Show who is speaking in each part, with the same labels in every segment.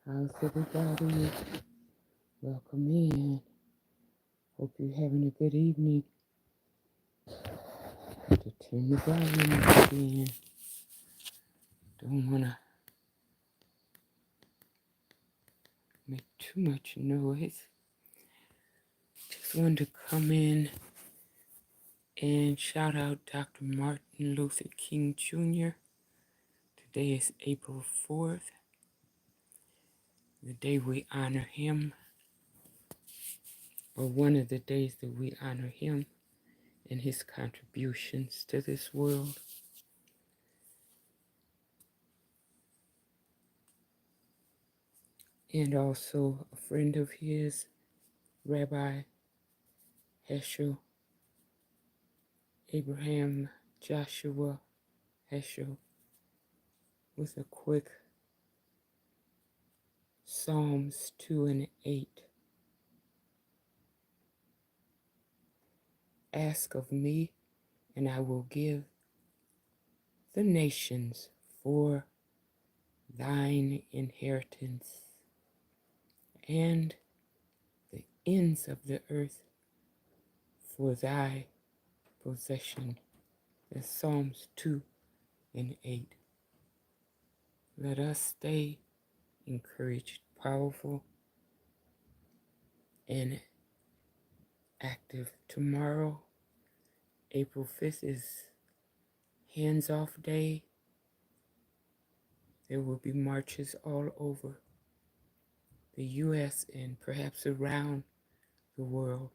Speaker 1: How's everybody? Welcome in. Hope you're having a good evening. To turn the volume up again. Don't want to make too much noise. Just wanted to come in and shout out Dr. Martin Luther King Jr. Today is April 4th, the day we honor him, or one of the days that we honor him and his contributions to this world. And also a friend of his, Rabbi Heschel, Abraham Joshua Heschel, with a quick Psalms 2 and 8. Ask of me, and I will give the nations for thine inheritance, and the ends of the earth for thy possession. That's Psalms 2 and 8. Let us stay encouraged, powerful, and active. Tomorrow, April 5th, is Hands Off Day. There will be marches all over the U.S. and perhaps around the world.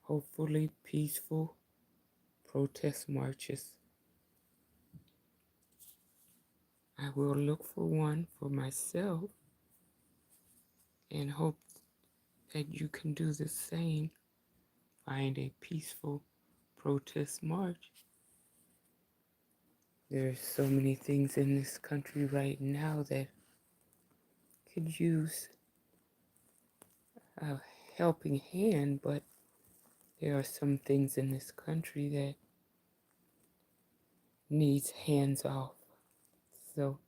Speaker 1: Hopefully peaceful protest marches. I will look for one for myself and hope that you can do the same. Find a peaceful protest march. There's so many things in this country right now that could use a helping hand, but there are some things in this country that needs hands off. So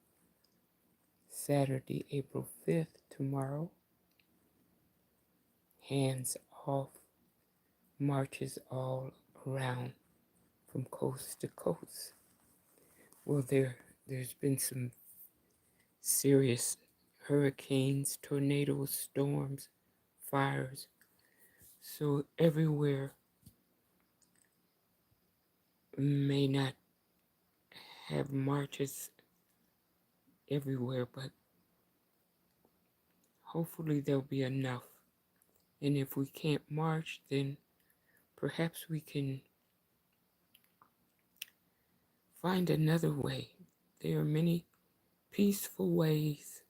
Speaker 1: Saturday, April 5th, tomorrow, hands off marches all around from coast to coast. Well, there's been some serious hurricanes, tornadoes, storms, fires. So everywhere may not have marches everywhere, but hopefully there'll be enough. And if we can't march, then perhaps we can find another way. There are many peaceful ways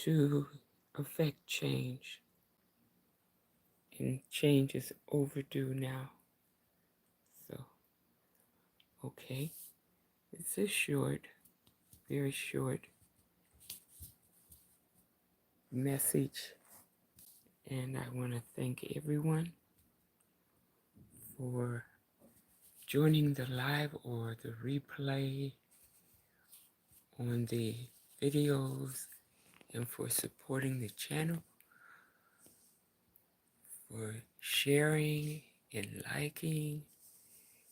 Speaker 1: to affect change. And change is overdue now. So, okay. It's a short, very short message. And I want to thank everyone for joining the live or the replay on the videos, and for supporting the channel, for sharing and liking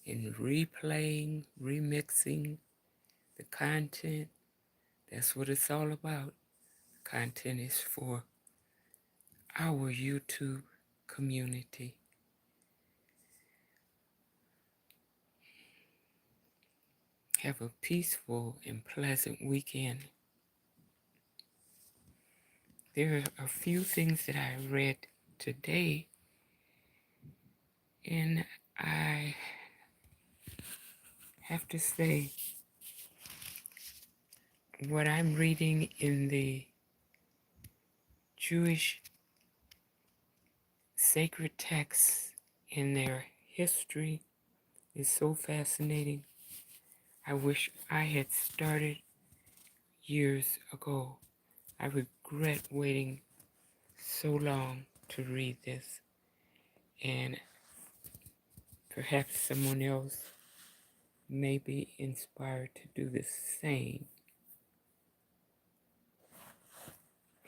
Speaker 1: and replaying, remixing the content. That's what it's all about. Content is for our YouTube community. Have a peaceful and pleasant weekend. There are a few things that I read today, and I have to say, what I'm reading in the Jewish sacred texts in their history is so fascinating. I wish I had started years ago. I regret waiting so long to read this, and perhaps someone else may be inspired to do the same.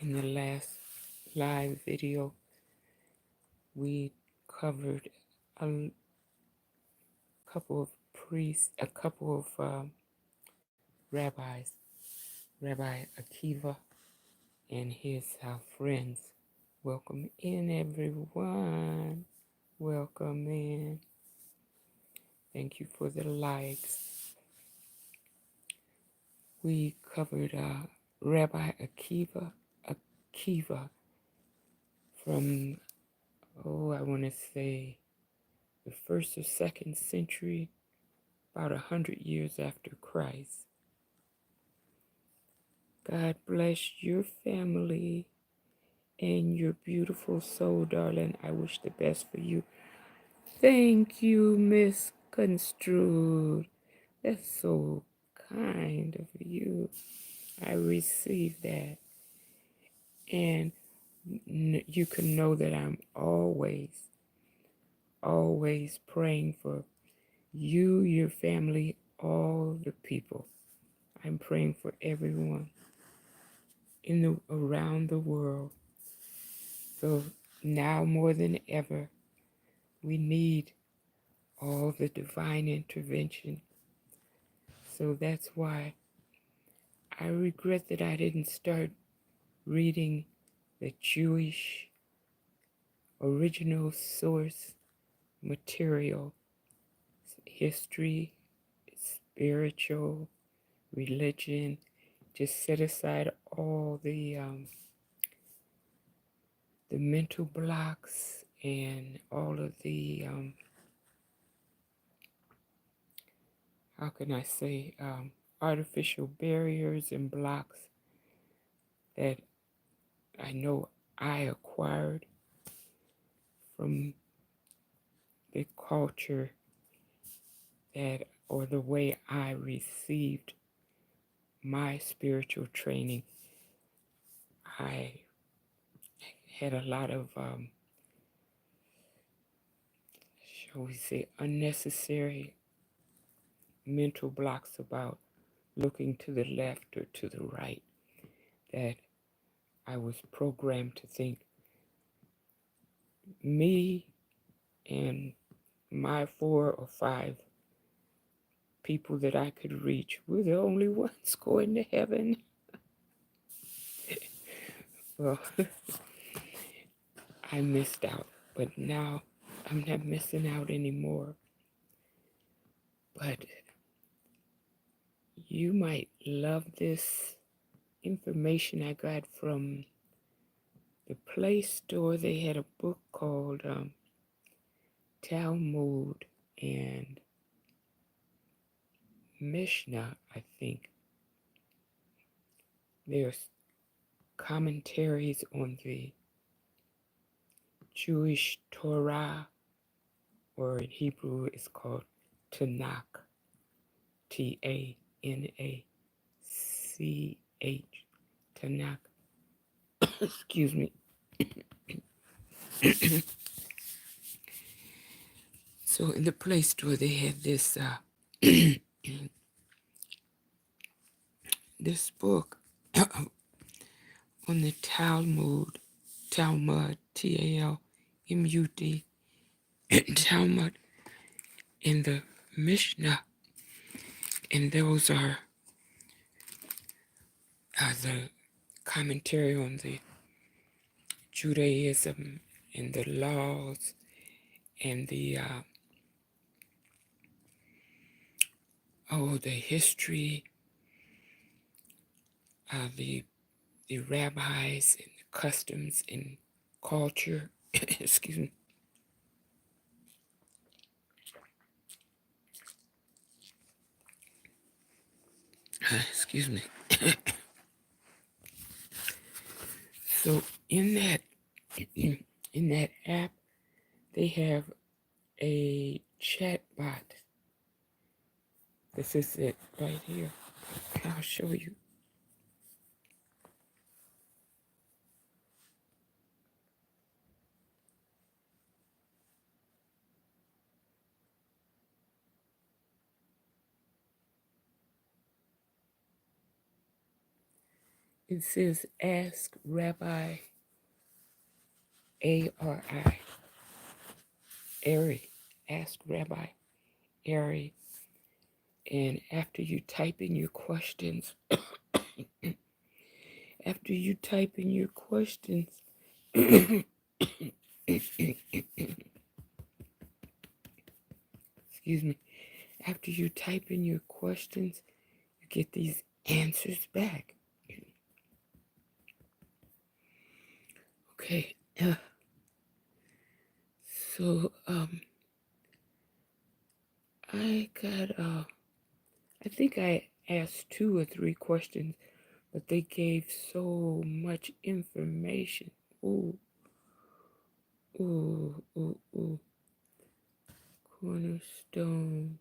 Speaker 1: In the last live video, we covered a couple of priests, a couple of rabbis, Rabbi Akiva and his friends. Welcome in, everyone. Welcome in. Thank you for the likes. We covered Rabbi Akiva from, I want to say the 1st or 2nd century, about 100 years after Christ. God bless your family and your beautiful soul, darling. I wish the best for you. Thank you, Miss Construed. That's so kind of you. I receive that. And you can know that I'm always praying for you, your family, all the people. I'm praying for everyone around the world. So now more than ever, we need all the divine intervention. So that's why I regret that I didn't start reading the Jewish original source material, history, spiritual, religion. Just set aside all the mental blocks and all of the how can I say artificial barriers and blocks that I know I acquired from the culture or the way I received my spiritual training. I had a lot of, shall we say, unnecessary mental blocks about looking to the left or to the right, that I was programmed to think me and my 4 or 5 people that I could reach were the only ones going to heaven. Well, I missed out, but now I'm not missing out anymore. But you might love this information I got from the Play Store. They had a book called Talmud and Mishnah, I think. There's commentaries on the Jewish Torah, or in Hebrew it's called Tanakh, T-A-N-A-C-H, Tanakh. Excuse me. So in the Play Store they had this this book on the Talmud, T-A-L-M-U-D, Talmud, and the Mishnah, and those are the commentary on the Judaism and the laws and the the history, the rabbis and the customs and culture. Excuse me. Excuse me. So in that app, they have a chat bot. This is it right here. I'll show you. It says, Ask Rabbi A-R-I, Ari. Ask Rabbi Ari. And after you type in your questions, excuse me, after you type in your questions, you get these answers back. Okay, so I think I asked 2 or 3 questions, but they gave so much information. Ooh, ooh, ooh, ooh. Cornerstones,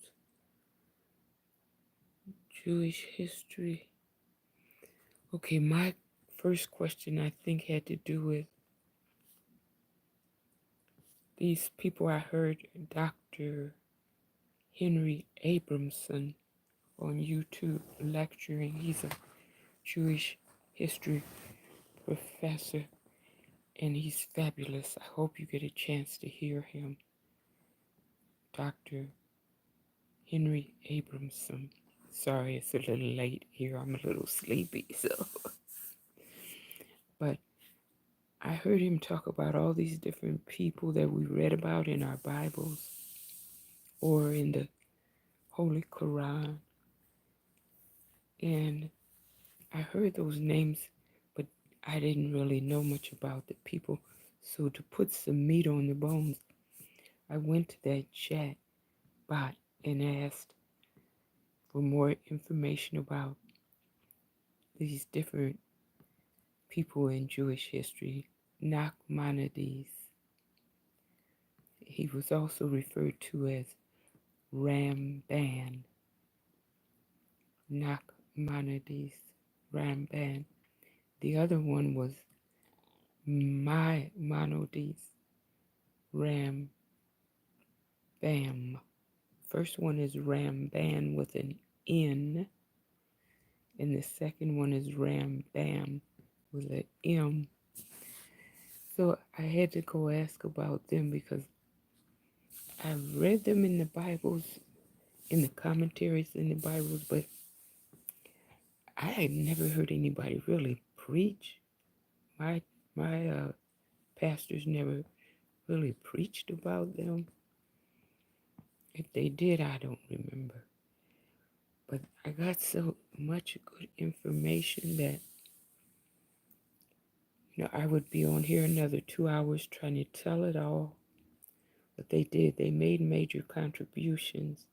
Speaker 1: Jewish history. Okay, my first question I think had to do with these people I heard, Dr. Henry Abramson on YouTube lecturing. He's a Jewish history professor and he's fabulous. I hope you get a chance to hear him. Dr. Henry Abramson. Sorry, it's a little late here. I'm a little sleepy, so. But I heard him talk about all these different people that we read about in our Bibles or in the Holy Quran. And I heard those names, but I didn't really know much about the people. So to put some meat on the bones, I went to that chat bot and asked for more information about these different people in Jewish history. Nachmanides. He was also referred to as Ramban. Nachmanides, Ramban. The other one was Maimonides, Rambam. First one is Ramban with an N, and the second one is Rambam with an M. So I had to go ask about them because I've read them in the Bibles, in the commentaries in the Bibles, but I had never heard anybody really preach. My pastors never really preached about them. If they did, I don't remember. But I got so much good information that I would be on here another 2 hours trying to tell it all. But they did. They made major contributions.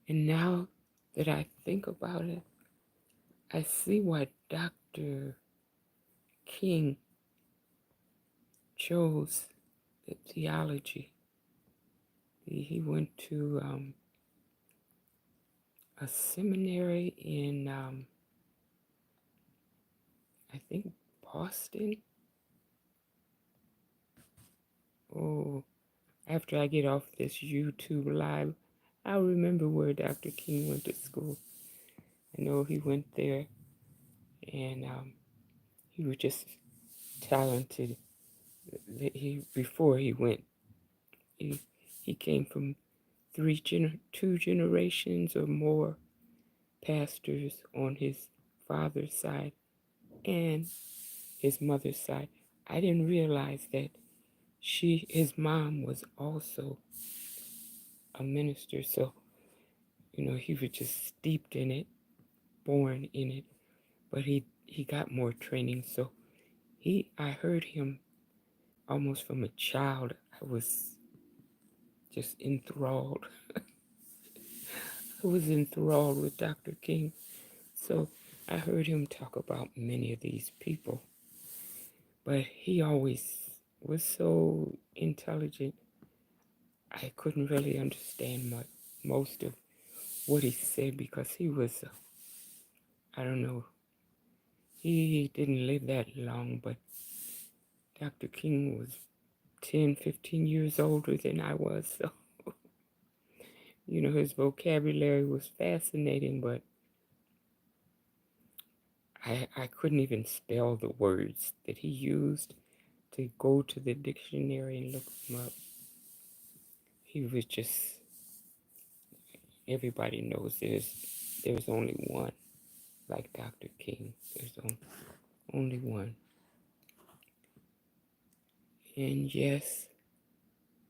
Speaker 1: And now that I think about it, I see why Dr. King chose the theology. He went to a seminary in, I think, Boston. Oh, after I get off this YouTube live, I'll remember where Dr. King went to school. I know he went there, and he was just talented. Before he went, he came from two generations or more pastors on his father's side and his mother's side. I didn't realize that his mom was also a minister, so he was just steeped in it, born in it, but he got more training. So I heard him almost from a child. I was just enthralled. I was enthralled with Dr. King. So I heard him talk about many of these people, but he always was so intelligent. I couldn't really understand most of what he said because he was, I don't know, he didn't live that long, but Dr. King was 10, 15 years older than I was, so, his vocabulary was fascinating, but I couldn't even spell the words that he used to go to the dictionary and look them up. He was just, everybody knows there's only one like Dr. King. There's only one. And yes,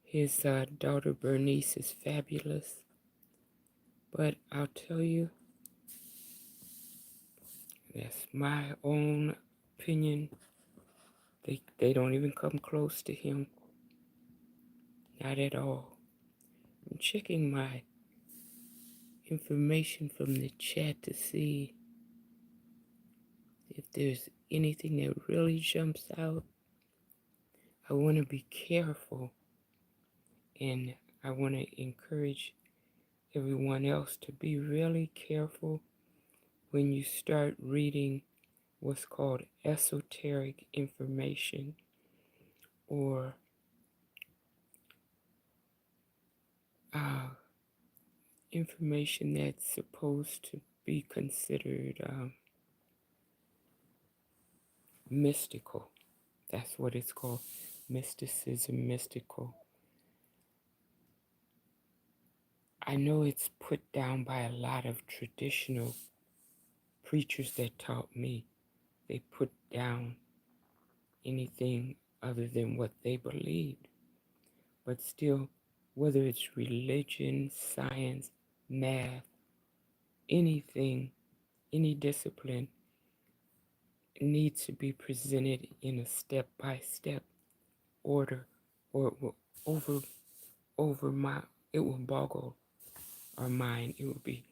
Speaker 1: his daughter Bernice is fabulous. But I'll tell you, that's my own opinion. They don't even come close to him. Not at all. I'm checking my information from the chat to see if there's anything that really jumps out. I want to be careful, and I want to encourage everyone else to be really careful when you start reading what's called esoteric information, or information that's supposed to be considered mystical. That's what it's called, mysticism, mystical. I know it's put down by a lot of traditional preachers that taught me. They put down anything other than what they believed. But still, whether it's religion, science, math, anything, any discipline, needs to be presented in a step-by-step order, or it will it will boggle our mind. It will be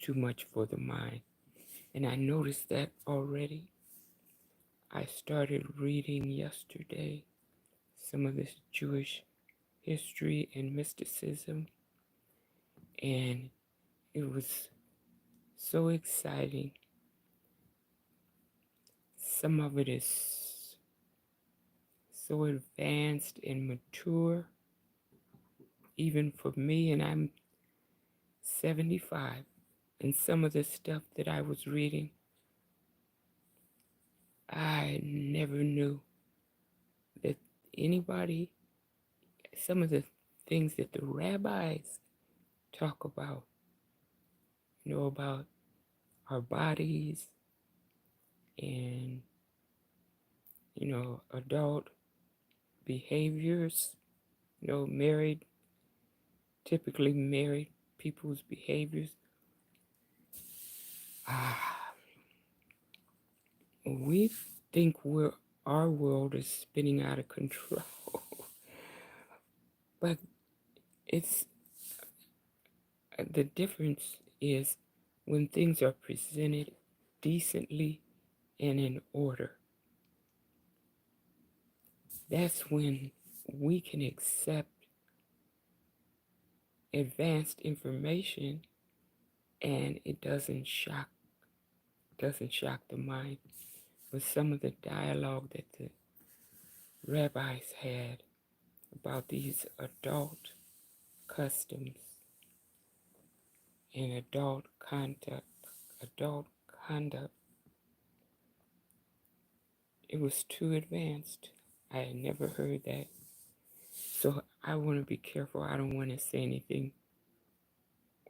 Speaker 1: too much for the mind. And I noticed that already. I started reading yesterday some of this Jewish history and mysticism, and it was so exciting. Some of it is so advanced and mature, even for me, and I'm 75. And some of the stuff that I was reading, I never knew that anybody, some of the things that the rabbis talk about, about our bodies and, adult behaviors, typically married people's behaviors. We think our world is spinning out of control, but the difference is when things are presented decently and in order. That's when we can accept advanced information and it doesn't shock the mind. But some of the dialogue that the rabbis had about these adult customs and adult conduct, it was too advanced. I had never heard that. So I want to be careful. I don't want to say anything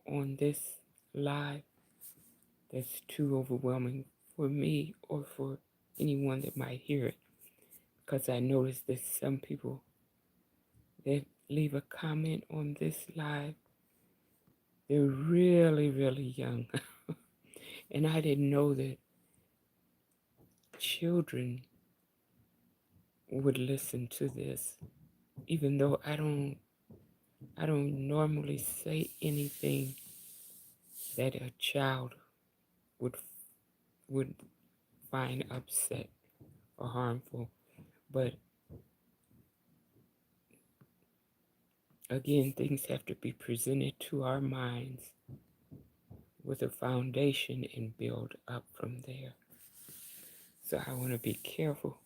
Speaker 1: on this live that's too overwhelming for me or for anyone that might hear it. Because I noticed that some people that leave a comment on this live, they're really, really young. And I didn't know that children would listen to this, even though I don't normally say anything that a child would find upset or harmful. But again, things have to be presented to our minds with a foundation and build up from there. So I want to be careful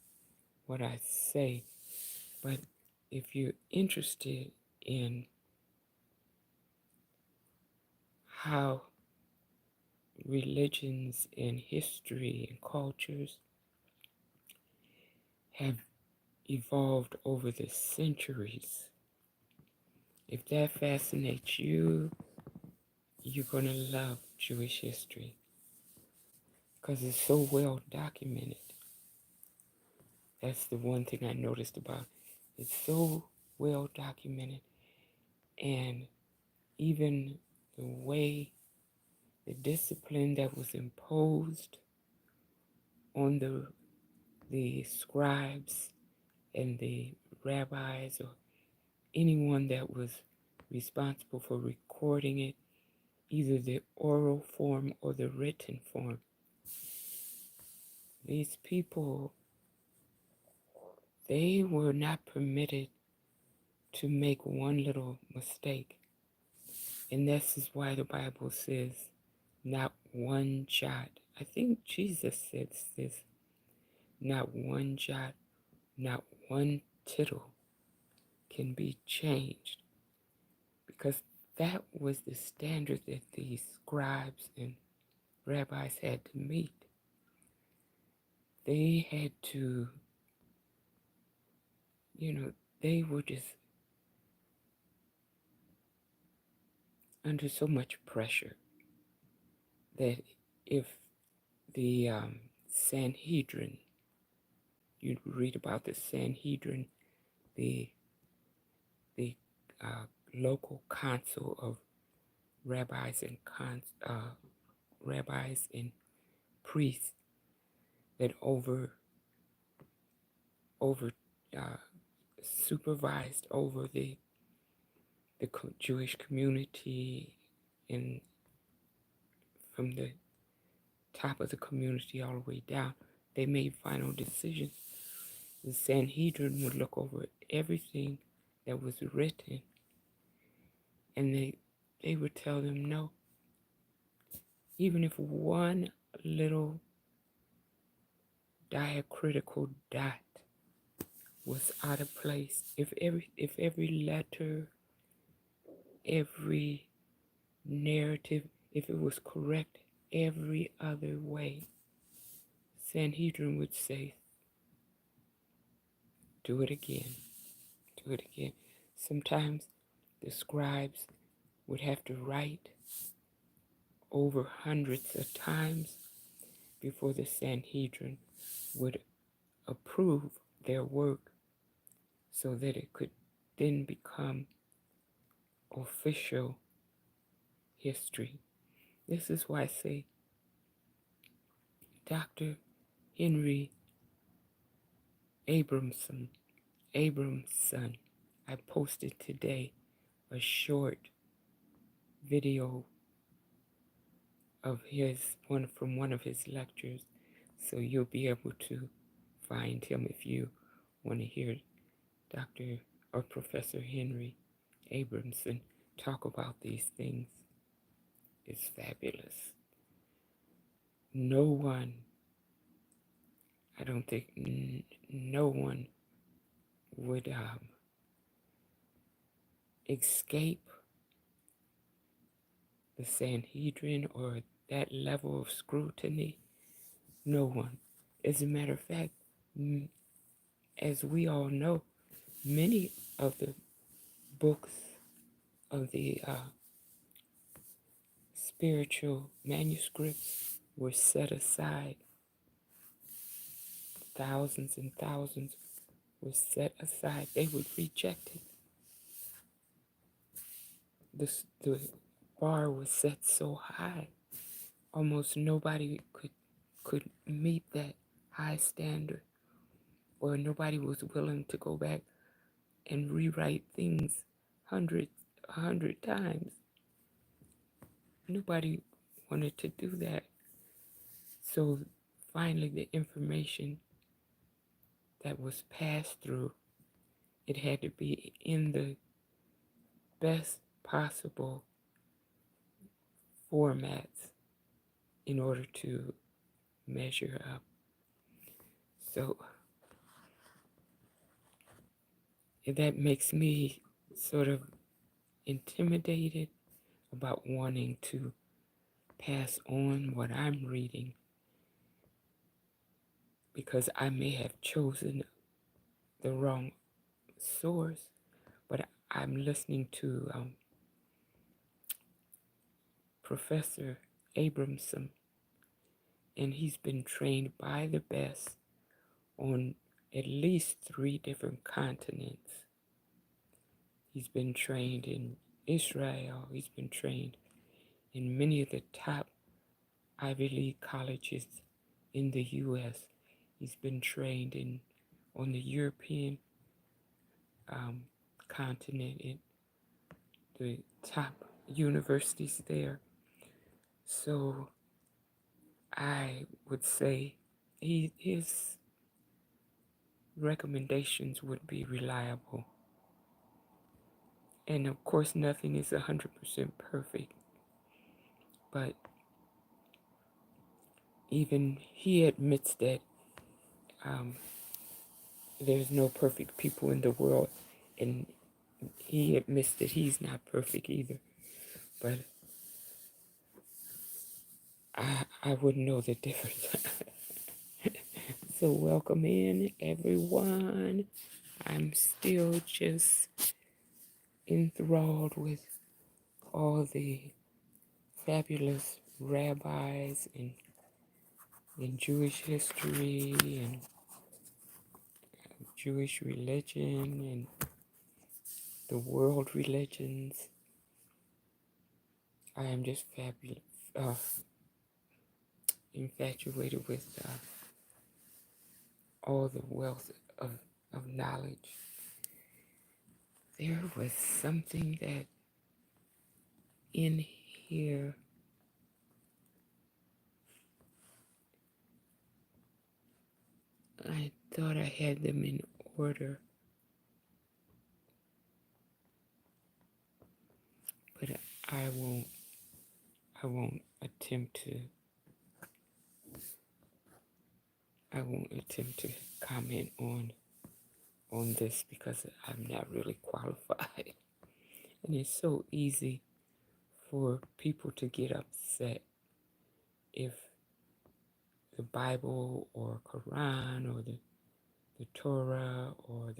Speaker 1: what I say. But if you're interested in how religions and history and cultures have evolved over the centuries. If that fascinates you, you're going to love Jewish history because it's so well documented. That's the one thing I noticed about it. It's so well documented, and even the way, the discipline that was imposed on the scribes and the rabbis or anyone that was responsible for recording it, either the oral form or the written form. These people, they were not permitted to make one little mistake. And this is why the Bible says, not one jot. I think Jesus says this, not one jot, not one tittle can be changed. Because that was the standard that these scribes and rabbis had to meet. They had to, they were just under so much pressure that if the Sanhedrin, you read about the Sanhedrin, the local council of rabbis and priests that uh, supervised over the Jewish community, and from the top of the community all the way down, they made final decisions. The Sanhedrin would look over everything that was written, and they would tell them no. Even if one little diacritical dot was out of place, if every letter, every narrative, if it was correct every other way, Sanhedrin would say, do it again, do it again. Sometimes the scribes would have to write over hundreds of times before the Sanhedrin would approve their work so that it could then become official history. This is why I say Dr. Henry Abramson, I posted today a short video of from one of his lectures, so you'll be able to find him if you want to hear Dr. or Professor Henry Abramson talk about these things. It's fabulous. No one, I don't think, no one would escape the Sanhedrin or that level of scrutiny. No one. As a matter of fact, as we all know, many of the books of the spiritual manuscripts were set aside. Thousands and thousands were set aside. They would reject it. The bar was set so high, almost nobody could meet that high standard, or nobody was willing to go back and rewrite things 100 times. Nobody wanted to do that. So finally, the information that was passed through, it had to be in the best possible formats in order to measure up. So that makes me sort of intimidated about wanting to pass on what I'm reading because I may have chosen the wrong source, but I'm listening to Professor Abramson, and he's been trained by the best on at least 3 different continents. He's been trained in Israel. He's been trained in many of the top Ivy League colleges in the U.S. He's been trained on the European continent in the top universities there. So I would say his recommendations would be reliable. And of course, nothing is 100% perfect. But even he admits that there's no perfect people in the world. And he admits that he's not perfect either. But I wouldn't know the difference. So welcome in, everyone. I'm still just enthralled with all the fabulous rabbis in Jewish history and Jewish religion and the world religions. I am just infatuated with all the wealth of knowledge. There was something that in here I thought I had them in order, but I won't attempt to comment on this because I'm not really qualified. And it's so easy for people to get upset if the Bible or Quran or the Torah or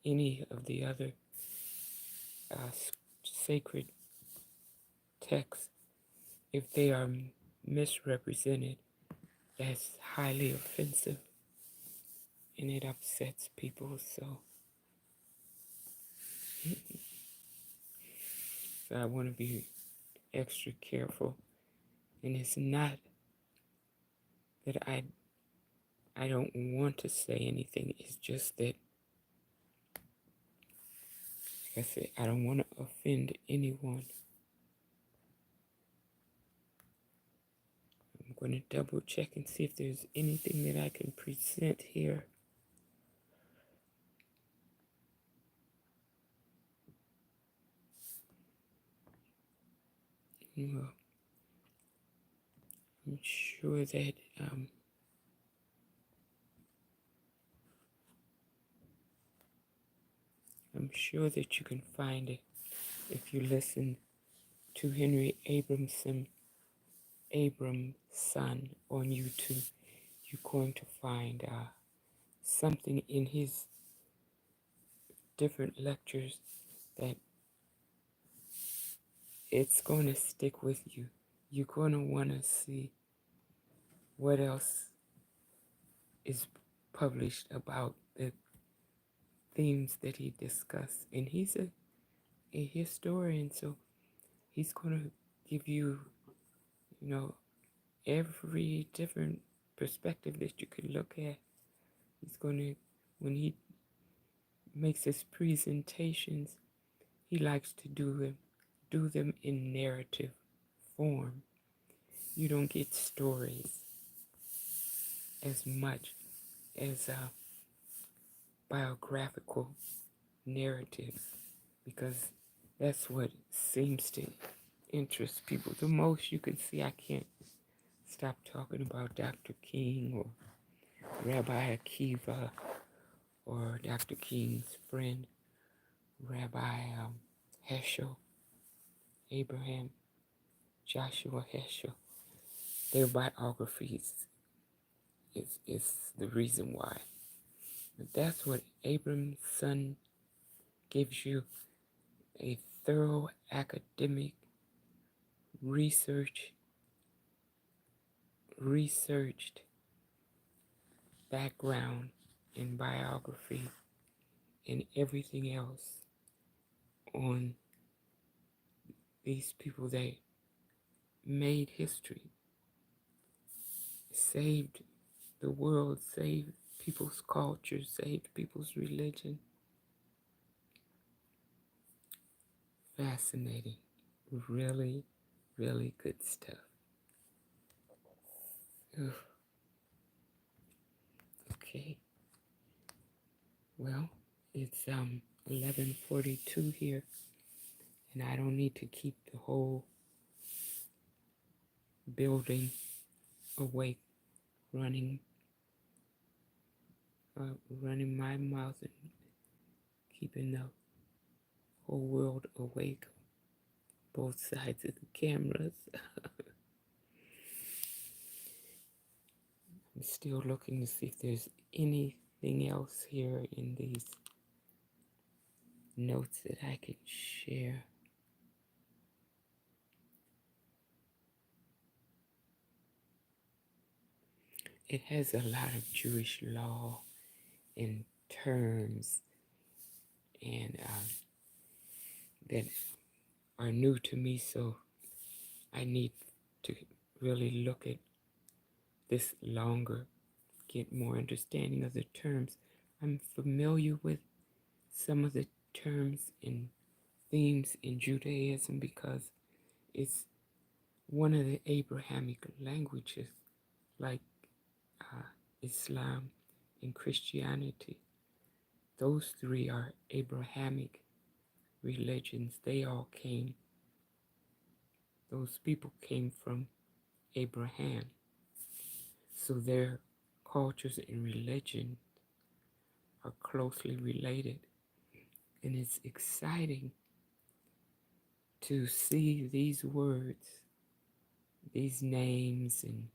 Speaker 1: any of the other sacred texts, if they are misrepresented, that's highly offensive and it upsets people. So I want to be extra careful. And it's not that I don't want to say anything. It's just that, like I said, I don't want to offend anyone. I'm going to double check and see if there's anything that I can present here. Well, I'm sure that you can find it if you listen to Henry Abramson on YouTube. You're going to find something in his different lectures that it's going to stick with you. You're going to want to see what else is published about the themes that he discussed. And he's a historian, so he's going to give you, every different perspective that you could look at. He's going to, when he makes his presentations, he likes to do them in narrative form. You don't get stories as much as biographical narratives, because that's what seems to interest people the most. You can see I can't stop talking about Dr. King or Rabbi Akiva or Dr. King's friend, Rabbi Heschel, Abraham Joshua Heschel. Their biographies is the reason why. But that's what Abramson gives you, a thorough academic researched background and biography and everything else on these people that made history, saved the world, saved people's culture, saved people's religion. Fascinating. Really, really good stuff. Ugh. Okay. Well, it's 11:42 here, and I don't need to keep the whole building awake, running my mouth and keeping the whole world awake, both sides of the cameras. I'm still looking to see if there's anything else here in these notes that I can share. It has a lot of Jewish law and terms and that are new to me, so I need to really look at this longer, get more understanding of the terms. I'm familiar with some of the terms and themes in Judaism because it's one of the Abrahamic languages, like Islam and Christianity. Those three are Abrahamic religions. Those people came from Abraham. So their cultures and religion are closely related. And it's exciting to see these words, these names and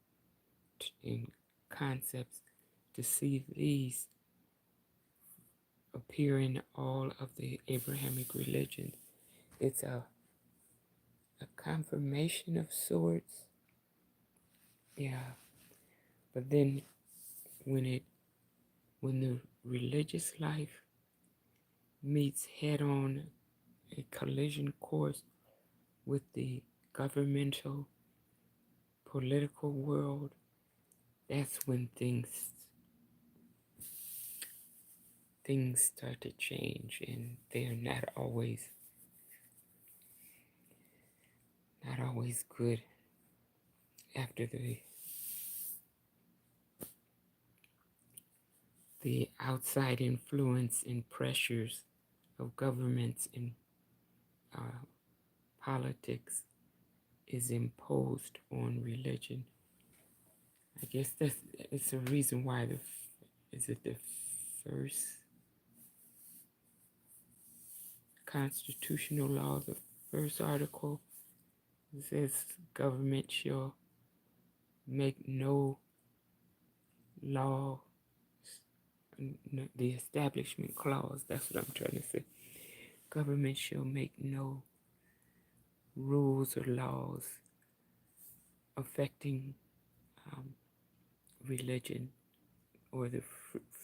Speaker 1: concepts, to see these appear in all of the Abrahamic religions. It's a confirmation of sorts. Yeah. But then when the religious life meets head on a collision course with the governmental political world, that's when things start to change, and they're not always good after the outside influence and pressures of governments and politics is imposed on religion. I guess it's a reason why the first constitutional law, the first article, says government shall make no law, the establishment clause, that's what I'm trying to say. Government shall make no rules or laws affecting religion or the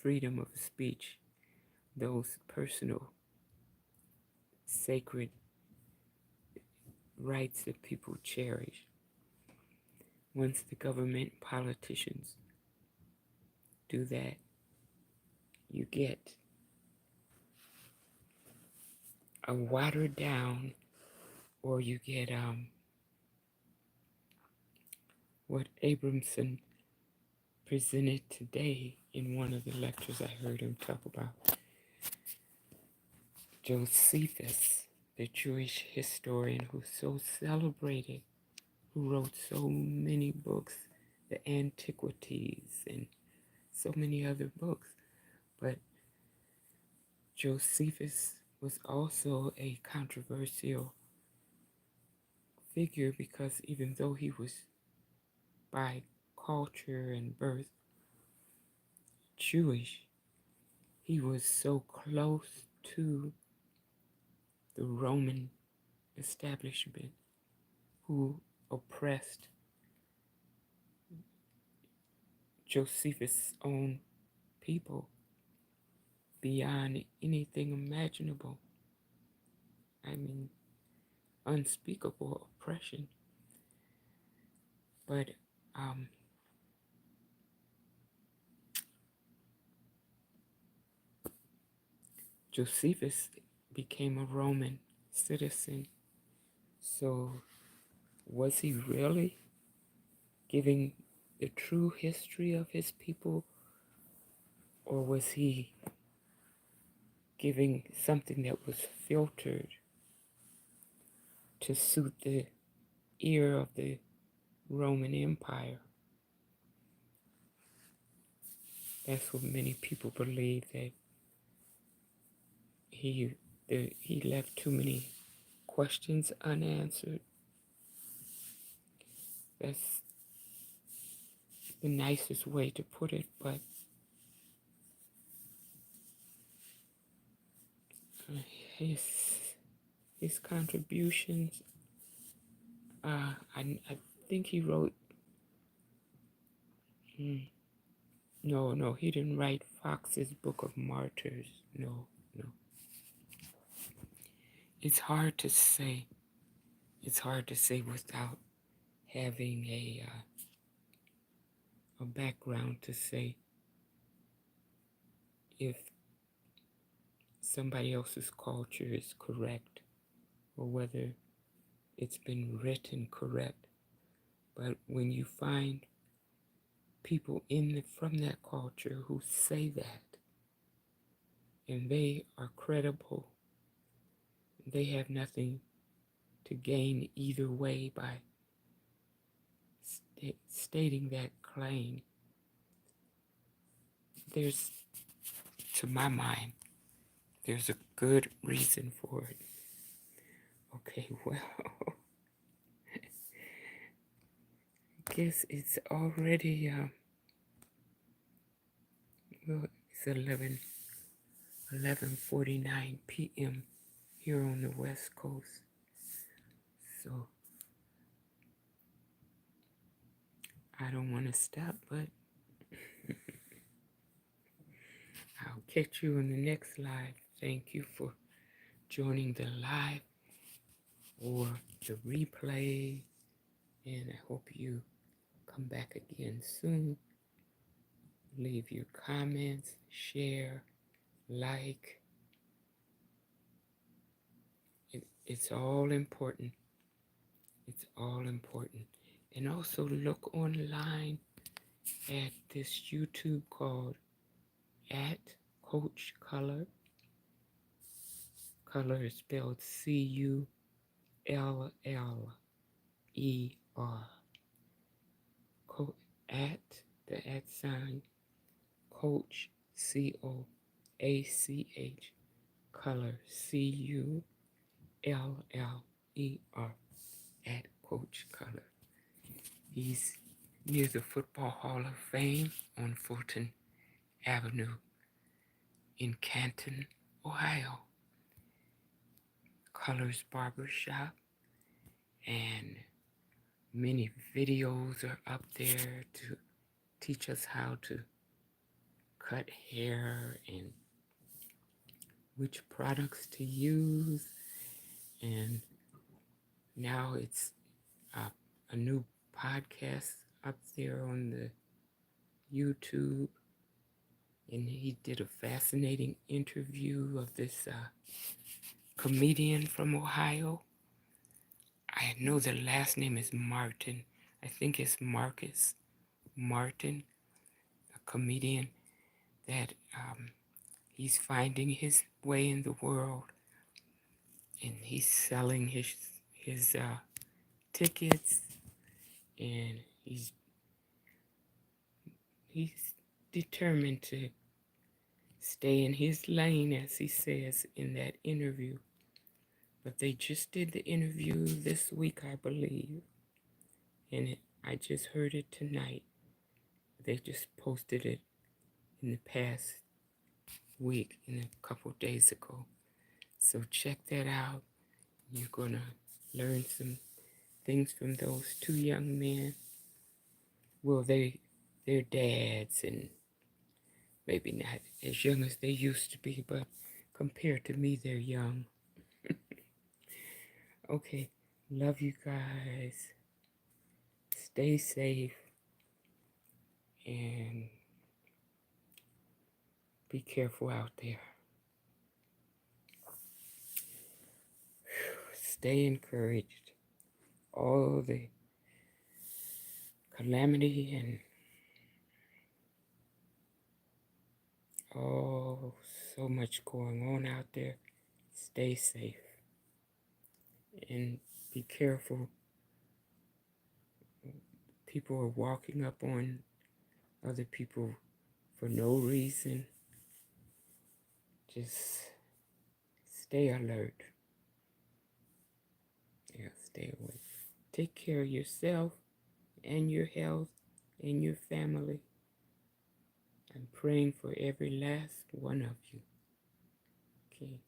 Speaker 1: freedom of speech, those personal sacred rights that people cherish. Once the government politicians do that, you get a watered down, or you get what Abramson presented today in one of the lectures. I heard him talk about Josephus, the Jewish historian who's so celebrated, who wrote so many books, the Antiquities and so many other books. But Josephus was also a controversial figure because even though he was by culture and birth Jewish, he was so close to the Roman establishment who oppressed Josephus' own people beyond anything imaginable. I mean, unspeakable oppression. But Josephus became a Roman citizen. So was he really giving the true history of his people, or was he giving something that was filtered to suit the ear of the Roman Empire? That's what many people believe, that he left too many questions unanswered. That's the nicest way to put it, but his contributions, I think he wrote, no, he didn't write Fox's Book of Martyrs. No. It's hard to say. It's hard to say without having a background to say if somebody else's culture is correct or whether it's been written correct. But when you find people from that culture who say that, and they are credible, they have nothing to gain either way by stating that claim, there's, to my mind, there's a good reason for it. Okay, well, I guess it's already, it's 11:49 p.m. here on the West Coast. So I don't want to stop, but I'll catch you in the next live. Thank you for joining the live or the replay, and I hope you come back again soon. Leave your comments, share, like. It's all important. It's all important. And also look online at this YouTube called at Coach Color. Color is spelled Culler. At the at sign Coach COACH Color CULLER at Coach Color. He's near the Football Hall of Fame on Fulton Avenue in Canton, Ohio. Colors Barbershop, and many videos are up there to teach us how to cut hair and which products to use. And now it's a new podcast up there on the YouTube, and he did a fascinating interview of this comedian from Ohio. I know the last name is Martin. I think it's Marcus Martin, a comedian that he's finding his way in the world, and he's selling his tickets, and he's determined to stay in his lane, as he says in that interview. But they just did the interview this week, I believe. And I just heard it tonight. They just posted it in the past week, in a couple days ago. So check that out. You're going to learn some things from those two young men. Well, they're dads and maybe not as young as they used to be, but compared to me, they're young. Okay, love you guys. Stay safe and be careful out there. Stay encouraged. All the calamity and so much going on out there. Stay safe and be careful. People are walking up on other people for no reason. Just stay alert. Yeah, stay away. Take care of yourself and your health and your family. I'm praying for every last one of you. Okay.